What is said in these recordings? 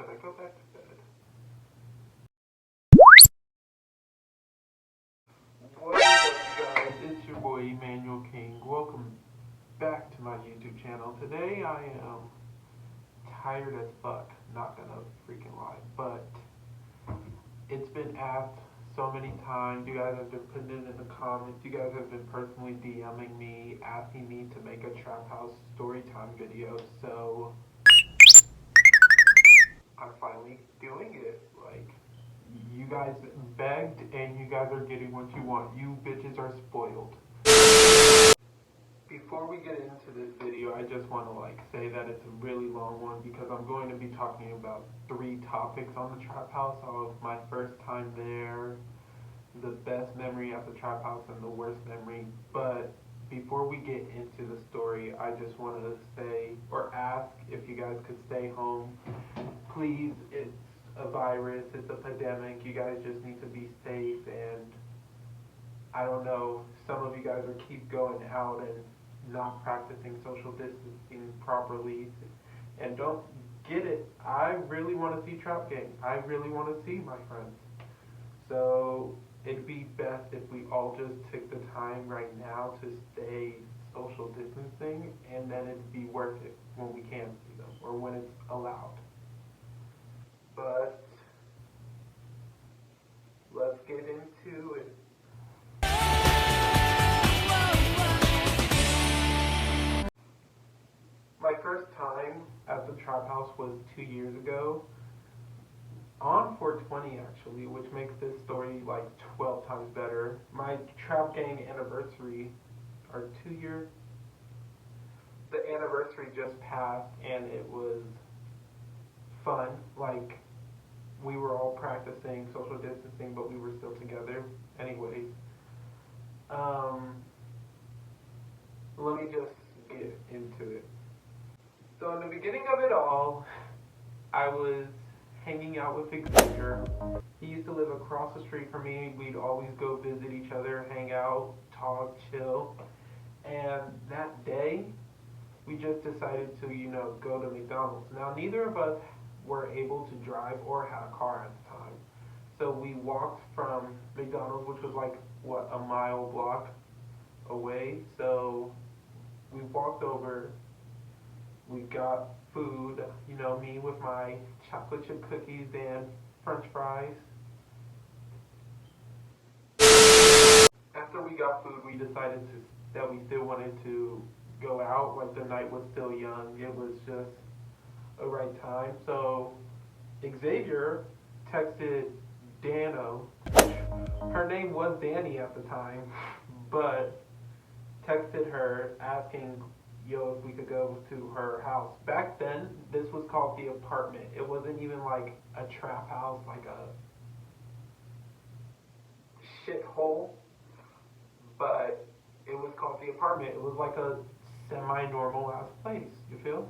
should I go back to bed? What is up, guys? It's your boy Emmanuel King. Welcome back to my YouTube channel. Today I am tired as fuck, not gonna freaking lie, but it's been asked so many times. You guys have been putting it in the comments. You guys have been personally DMing me, asking me to make a Trap House Storytime video, so I'm finally doing it. Like, you guys begged and you guys are getting what you want. You bitches are spoiled. Before we get into this video, I just want to say that it's a really long one because I'm going to be talking about 3 topics on the Trap House. Of my first time there, the best memory at the Trap House, and the worst memory. But before we get into the story, I just wanted to say or ask if you guys could stay home. Please, it's a virus, it's a pandemic. You guys just need to be safe, and I don't know, some of you guys are keep going out and not practicing social distancing properly. And don't get it, I really want to see trapgang. I really want to see my friends. So it'd be best if we all just took the time right now to stay social distancing, and then it'd be worth it when we can see them or when it's allowed. But let's get into it. My first time at the Trap House was 2 years ago, on 420 actually, which makes this story like 12 times better. My Trap Gang anniversary, our 2 year, the anniversary just passed, and it was fun. Like, we were all practicing social distancing, but we were still together. Anyways, let me just get into it. So in the beginning of it all, I was hanging out with Xavier. He used to live across the street from me. We'd always go visit each other, hang out, talk, chill. And that day, we just decided to, go to McDonald's. Now, neither of us were able to drive or had a car at the time. So we walked from McDonald's, which was a mile block away. So we walked over. We got food, me with my chocolate chip cookies and french fries. After we got food, we decided that we still wanted to go out. Like, the night was still young. It was just a right time. So Xavier texted Dano. Her name was Danny at the time, but texted her asking, yo, if we could go to her house. Back then, this was called the apartment. It wasn't even like a trap house, like a shithole, but it was called the apartment. It was like a semi-normal ass place, you feel?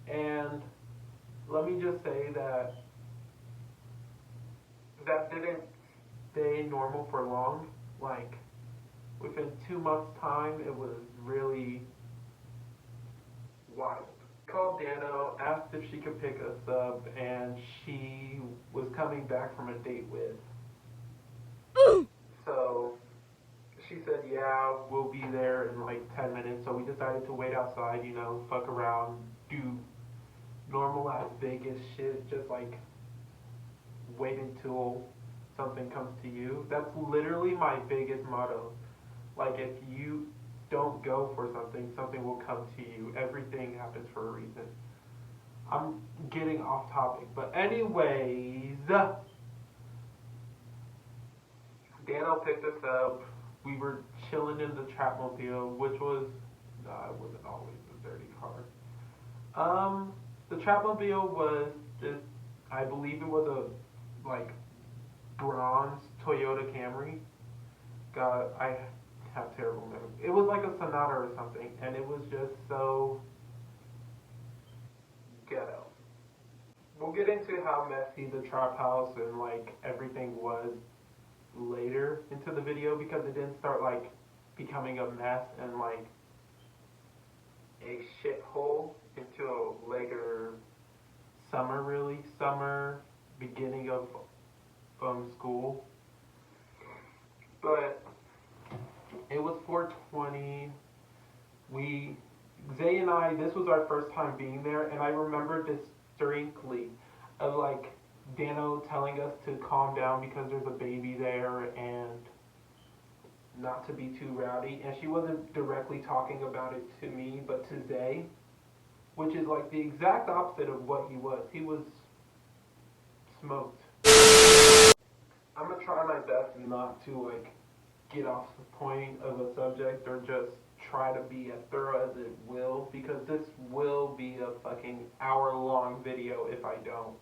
And let me just say that didn't stay normal for long. Like, within 2 months' time, it was really wild. Called Dano, asked if she could pick us up, and she was coming back from a date with. So she said, yeah, we'll be there in like 10 minutes. So we decided to wait outside, fuck around, do normal ass Vegas shit, just wait until something comes to you. That's literally my biggest motto. Like, if you don't go for something, something will come to you. Everything happens for a reason. I'm getting off topic, but anyways, Dano picked us up. We were chilling in the Trapmobile, which was, it wasn't always a dirty car. The Trapmobile was this, I believe it was a bronze Toyota Camry. God, I have terrible memory. It was like a Sonata or something, and it was just so ghetto. We'll get into how messy the Trap House and everything was later into the video, because it didn't start becoming a mess and a shithole until later summer, really. beginning of school. But it was 420. We, Zay and I, this was our first time being there, and I remember distinctly of like Dano telling us to calm down because there's a baby there and not to be too rowdy. And she wasn't directly talking about it to me, but to Zay, which is like the exact opposite of what he was. He was smoked. I'm gonna try my best not to like get off the point of a subject or just try to be as thorough as it will, because this will be a fucking hour-long video if I don't,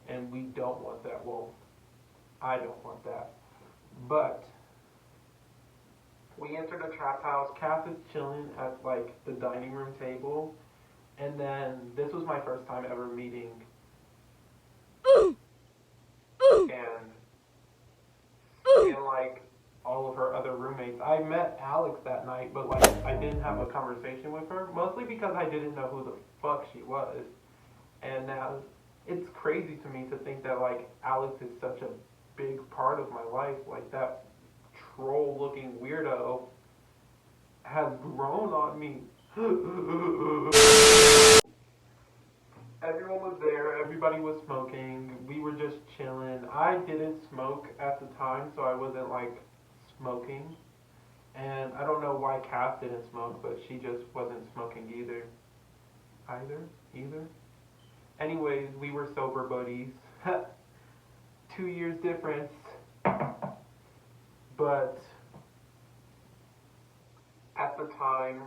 and we don't want that. Well, I don't want that. But we entered a trap house. Cass is chilling at like the dining room table, and then this was my first time ever meeting and seeing like all of her other roommates. I met Alex that night, but like I didn't have a conversation with her, mostly because I didn't know who the fuck she was. And now it's crazy to me to think that like Alex is such a big part of my life. Like that troll looking weirdo has grown on me. Everyone was there, everybody was smoking, we were just chilling. I didn't smoke at the time, so I wasn't like smoking. And I don't know why Cass didn't smoke, but she just wasn't smoking either. Either? Anyways, we were sober buddies. 2 years difference. But at the time,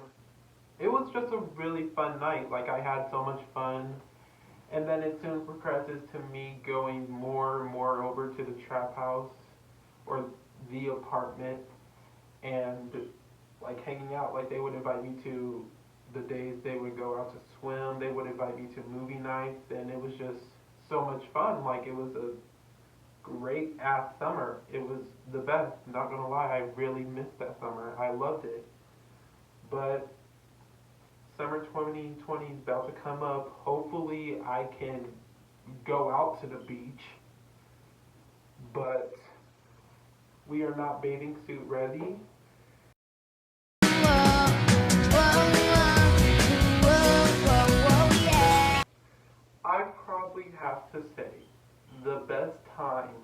it was just a really fun night. Like I had so much fun. And then it soon progresses to me going more and more over to the trap house or the apartment and like hanging out. Like they would invite me to the days they would go out to swim. They would invite me to movie nights, and it was just so much fun. Like it was a great ass summer. It was the best. Not gonna lie, I really missed that summer. I loved it. But summer 2020 is about to come up. Hopefully I can go out to the beach, but we are not bathing suit ready. I probably have to say the best time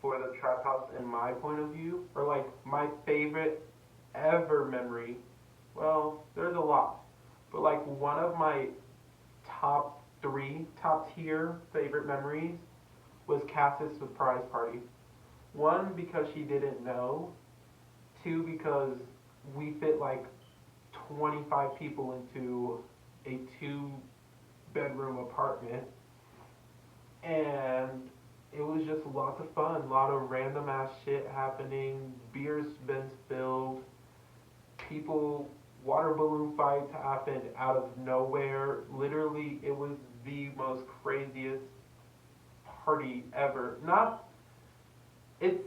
for the trap house in my point of view, or like my favorite ever memory. Well, there's a lot, but like one of my top tier favorite memories was Cass's surprise party. One, because she didn't know. Two, because we fit like 25 people into a 2-bedroom apartment, and it was just lots of fun, a lot of random ass shit happening, beers been spilled, people, water balloon fights happened out of nowhere. Literally, it was the most craziest party ever. It's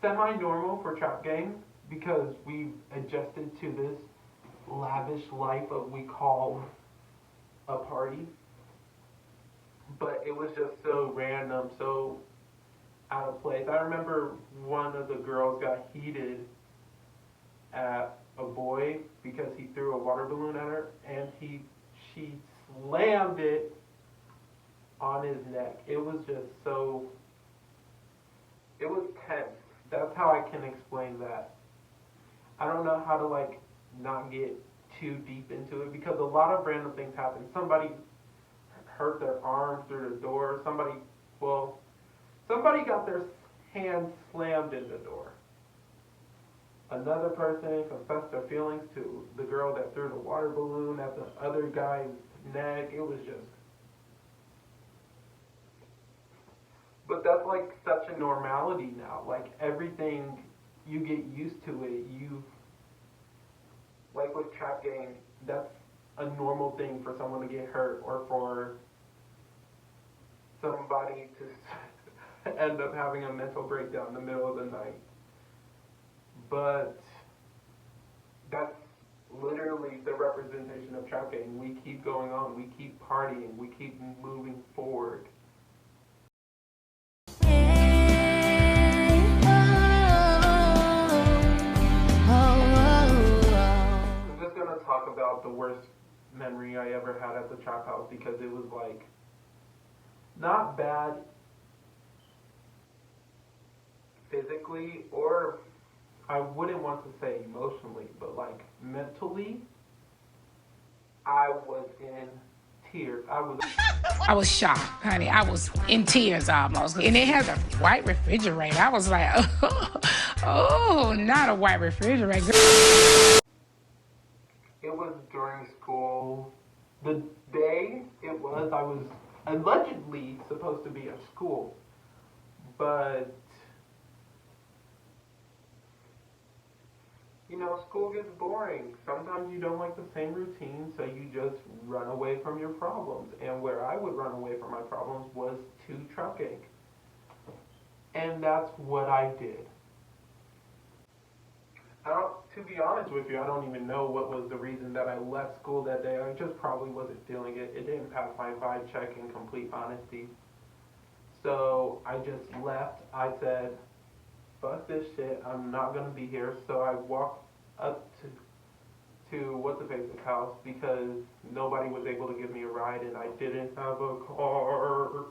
semi-normal for trap gang because we've adjusted to this lavish life of we call a party. But it was just so random, so out of place. I remember one of the girls got heated at a boy because he threw a water balloon at her, and she slammed it on his neck. It was just so, it was tense. That's how I can explain that. I don't know how to like not get too deep into it because a lot of random things happen. Somebody hurt their arm through the door. Somebody got their hand slammed in the door. Another person confessed their feelings to the girl that threw the water balloon at the other guy's neck. It was just, but that's like such a normality now. Like everything, you get used to it. Like with trap gang, that's a normal thing for someone to get hurt or for somebody to end up having a mental breakdown in the middle of the night. But that's literally the representation of trap gang. We keep going on, we keep partying, we keep moving forward. worst memory I ever had at the trap house because it was like not bad physically, or I wouldn't want to say emotionally, but like mentally, I was in tears. I was shocked, honey. I was in tears almost. And it has a white refrigerator. I was like, oh, not a white refrigerator. It was during school. The day it was, I was allegedly supposed to be at school. But, you know, school gets boring. Sometimes you don't like the same routine, so you just run away from your problems. And where I would run away from my problems was to trucking. And that's what I did. To be honest with you, I don't even know what was the reason that I left school that day. I just probably wasn't feeling it. It didn't pass my vibe check, in complete honesty. So I just left. I said, fuck this shit, I'm not gonna be here. So I walked up to what's-the-face's house because nobody was able to give me a ride and I didn't have a car.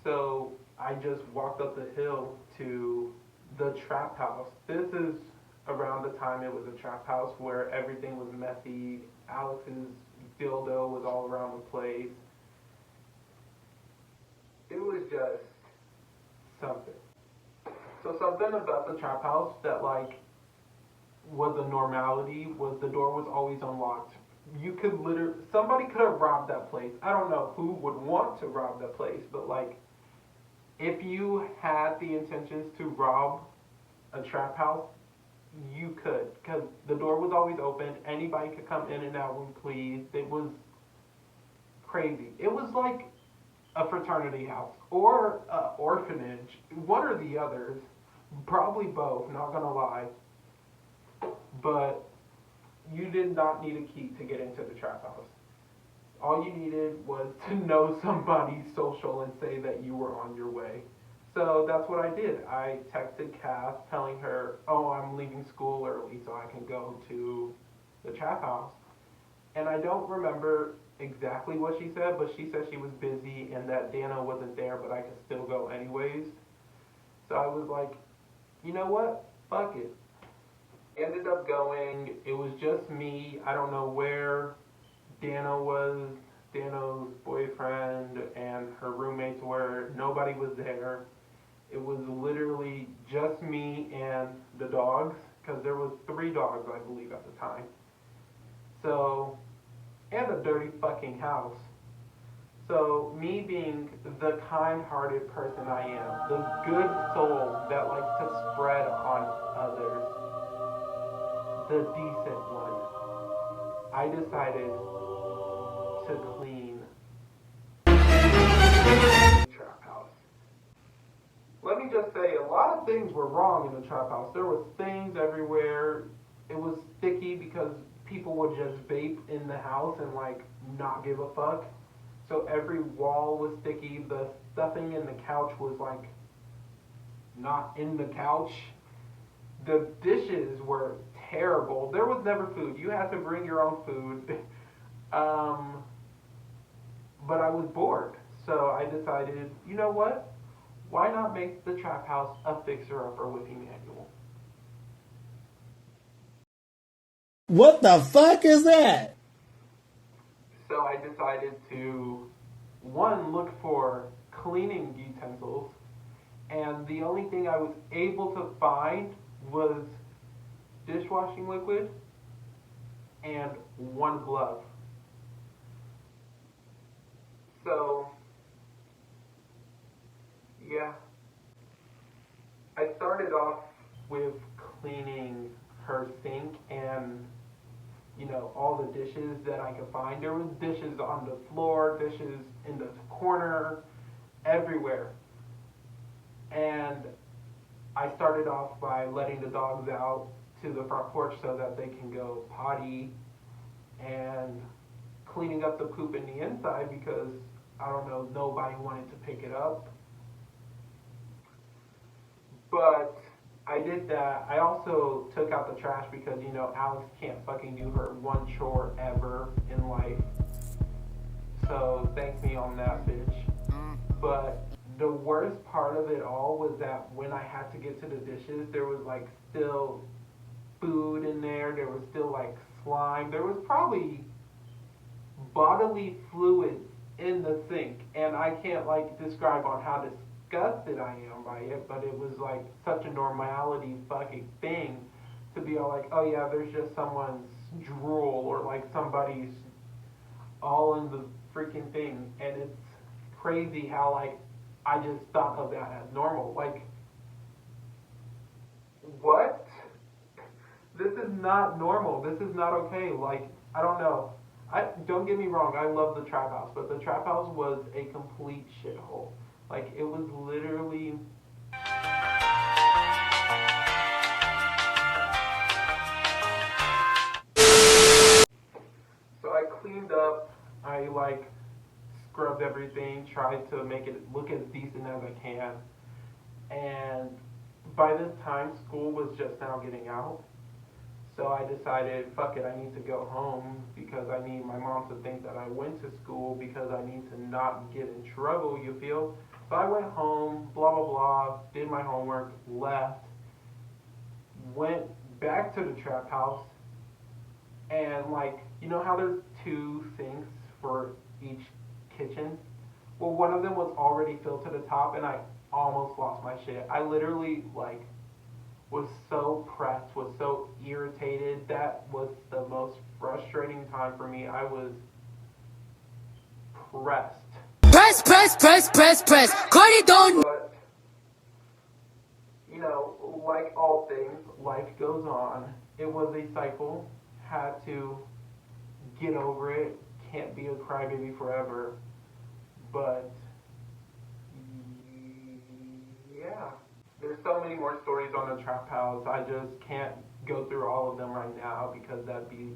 So I just walked up the hill to the trap house. This is around the time it was a trap house where everything was messy. Alex's dildo was all around the place. It was just something. So something about the trap house that like was a normality was the door was always unlocked. You could somebody could have robbed that place. I don't know who would want to rob that place, but like if you had the intentions to rob a trap house, you could, because the door was always open. Anybody could come in and out when pleased. It was crazy. It was like a fraternity house or an orphanage, one or the others, probably both, not gonna lie. But you did not need a key to get into the trap house. All you needed was to know somebody's social and say that you were on your way. So that's what I did. I texted Cass telling her, oh, I'm leaving school early so I can go to the trap house. And I don't remember exactly what she said, but she said she was busy and that Dana wasn't there, but I could still go anyways. So I was like, you know what? Fuck it. I ended up going. It was just me. I don't know where Dana was, Dano's boyfriend and her roommates were. Nobody was there. It was literally just me and the dogs, because there was 3 dogs, I believe, at the time. So, and a dirty fucking house. So, me being the kind-hearted person I am, the good soul that likes to spread on others, the decent one, I decided to clean the trap house. Let me just say, a lot of things were wrong in the trap house. There was things everywhere. It was sticky because people would just vape in the house and like not give a fuck. So every wall was sticky. The stuffing in the couch was like not in the couch. The dishes were terrible. There was never food. You had to bring your own food. But I was bored. So I decided, you know what? Why not make the trap house a fixer-upper whipping manual? What the fuck is that? So I decided to, one, look for cleaning utensils, and the only thing I was able to find was dishwashing liquid and 1 glove. So, yeah. I started off with cleaning her sink and, you know, all the dishes that I could find. There was dishes on the floor, dishes in the corner, everywhere. And I started off by letting the dogs out to the front porch so that they can go potty, and cleaning up the poop in the inside because, I don't know, nobody wanted to pick it up. But I did that. I also took out the trash because, you know, Alex can't fucking do her one chore ever in life. So thank me on that, bitch. But the worst part of it all was that when I had to get to the dishes, there was like still food in there. There was still like slime. There was probably bodily fluids in the sink, and I can't like describe on how disgusted I am by it, but it was like such a normality fucking thing to be all like, oh yeah, there's just someone's drool or like somebody's all in the freaking thing, and it's crazy how like I just thought of that as normal. Like, what? This is not normal. This is not okay. Like, I don't know. I don't get me wrong. I love the trap house, but the trap house was a complete shithole. Like, it was literally. So I cleaned up. I like scrubbed everything. Tried to make it look as decent as I can. And by this time, school was just now getting out. So I decided, fuck it, I need to go home because I need my mom to think that I went to school because I need to not get in trouble, you feel? So I went home, blah, blah, blah, did my homework, left, went back to the trap house, and like, you know how there's two sinks for each kitchen? Well, one of them was already filled to the top, and I almost lost my shit. I literally, like, was so pressed, was so irritated. That was the most frustrating time for me. I was pressed. Press, press, press, press, press. Cardi don't. But, you know, like all things, life goes on. It was a cycle. Had to get over it. Can't be a crybaby forever. But, yeah. There's so many more stories on the trap house. I just can't go through all of them right now because that'd be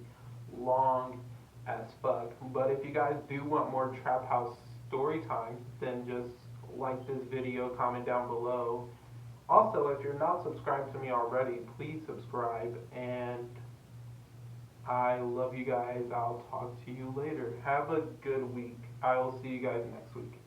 long as fuck. But if you guys do want more trap house story time, then just like this video, comment down below. Also, if you're not subscribed to me already, please subscribe. And I love you guys. I'll talk to you later. Have a good week. I will see you guys next week.